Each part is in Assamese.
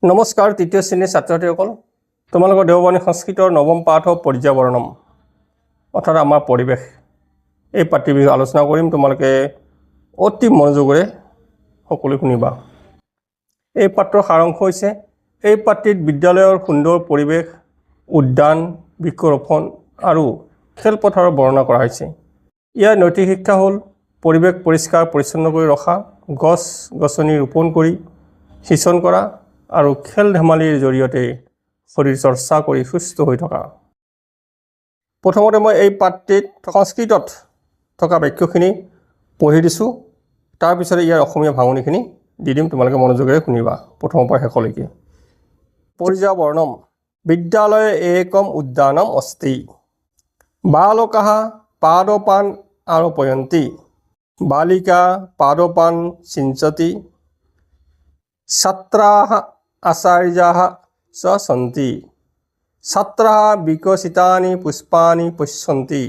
নমস্কাৰ তৃতীয় শ্ৰেণীৰ ছাত্ৰ-ছাত্ৰীসকল তোমালোকৰ দেওবানী সংস্কৃতৰ নৱম পাঠ পৰ্যাবৰণম অৰ্থাৎ আমাৰ পৰিৱেশ এই পাঠ্য বিষয়ে আলোচনা কৰিম তোমালোকে অতি মনোযোগেৰে সকলো শুনিবা এই পাঠৰ সাৰাংশ হৈছে এই পাঠটিত বিদ্যালয়ৰ সুন্দৰ পৰিৱেশ উদ্যান বৃক্ষৰোপণ আৰু খেলপথাৰৰ বৰ্ণনা কৰা হৈছে ইয়াৰ নৈতিক শিক্ষা হ'ল পৰিৱেশ পৰিষ্কাৰ পৰিচ্ছন্ন কৰি ৰখা গছ গছনি ৰোপণ কৰি সিঁচন কৰা আৰু খেল ধেমালিৰ জৰিয়তে শৰীৰ চৰ্চা কৰি সুস্থ হৈ থকা প্ৰথমতে মই এই পাঠটিত সংস্কৃতত থকা বাক্যখিনি পঢ়ি দিছোঁ তাৰ পিছতে ইয়াৰ অসমীয়া ভাঙনিখিনি দি দিম তোমালোকে মনোযোগেৰে শুনিবা প্ৰথমৰ পৰা শেষলৈকে পৰ্যাবৰণম বিদ্যালয়ে একম উদ্যানম অস্তি বালকাः পাদপান আৰোপয়ন্তি বালিকা পাদপান সিঞ্চতি ছাত্ৰাः আচাৰ্যাः চ সন্তি ছাত্ৰাः বিকশিতানি পুষ্পানি পশ্যন্তি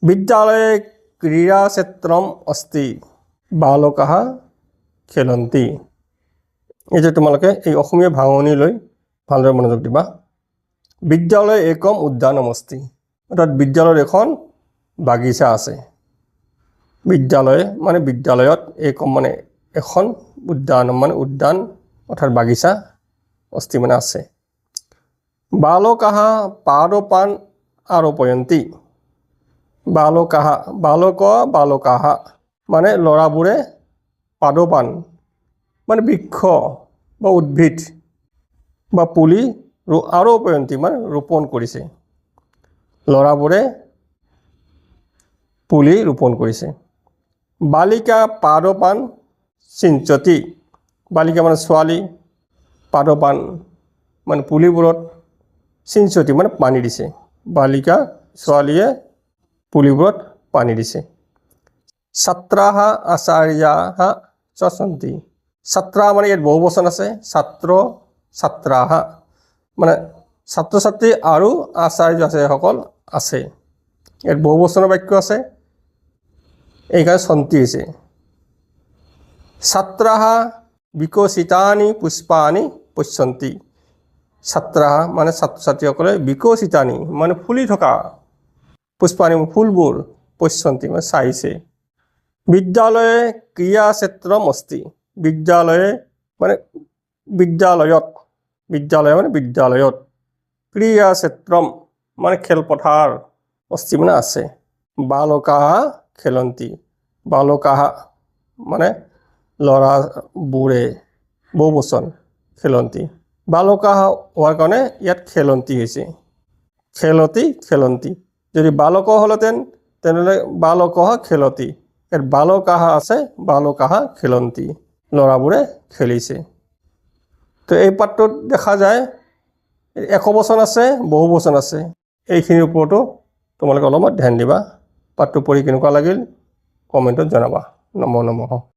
বিদ্যালয়ে ক্ৰীড়াক্ষেত্ৰম অস্তি বালকাः খেলন্তি এই যে তোমালোকে এই অসমীয়া ভাঙনিলৈ ভালদৰে মনোযোগ দিবা বিদ্যালয়ে একম উদ্যানম অস্তি অৰ্থাৎ বিদ্যালয়ৰ এখন বাগিচা আছে বিদ্যালয় মানে বিদ্যালয়ত একম মানে এখন উদ্যানম মানে উদ্যান অৰ্থাৎ বাগিচা অস্তি মানে আছে বালকাः পাদপান আৰোপয়ন্তি বালকাः মানে ল'ৰাবোৰে পাদপান মানে বৃক্ষ বা উদ্ভিদ বা পুলি আৰোপয়ন্তি মানে ৰোপণ কৰিছে ল'ৰাবোৰে পুলি ৰোপণ কৰিছে বালিকা পাদপান সিঞ্চতি বালিকা মানে ছোৱালী পাদপান মানে পুলিবোৰত সিঞ্চতি মানে পানী দিছে বালিকা ছোৱালীয়ে পুলিবোৰত পানী দিছে ছাত্ৰাः আচাৰ্যাः চ সন্তি ছাত্ৰা মানে ইয়াত বহু বচন আছে ছাত্ৰ ছাত্ৰাः মানে ছাত্ৰ ছাত্ৰী আৰু আচাৰ্য আচাৰ্যসকল আছে ইয়াত বহু বচনৰ বাক্য আছে এইকাৰণে সন্তি হৈছে ছাত্ৰাः বিকশিতানি পুষ্পানি পশ্যন্তি ছাত্ৰাः মানে ছাত্ৰ ছাত্ৰীসকলে বিকশিতানি মানে ফুলি থকা পুষ্পানি ফুলবোৰ পশ্যন্তি মানে চাইছে বিদ্যালয়ে ক্ৰীড়াক্ষেত্ৰম অস্তি বিদ্যালয়ে মানে বিদ্যালয়ত ক্ৰীড়াক্ষেত্ৰম মানে খেলপথাৰ অস্তি মানে আছে বালকাः খেলন্তি বালকাः মানে ল'ৰাবোৰে বহু বচন খেলন্তি বালকাः হোৱাৰ কাৰণে ইয়াত খেলন্তি হৈছে খেলন্তি যদি বালক হ'লহেঁতেন তেনেহ'লে বালকः খেলতি ইয়াত বালকাः আছে বালকাः খেলন্তি ল'ৰাবোৰে খেলিছে তো এই পাঠটোত দেখা যায় একবচন আছে বহু বচন আছে এইখিনিৰ ওপৰতো তোমালোকে অলপমান ধ্যান দিবা পাঠটো পঢ়ি কেনেকুৱা লাগিল কমেণ্টত জনাবা নমো নমঃ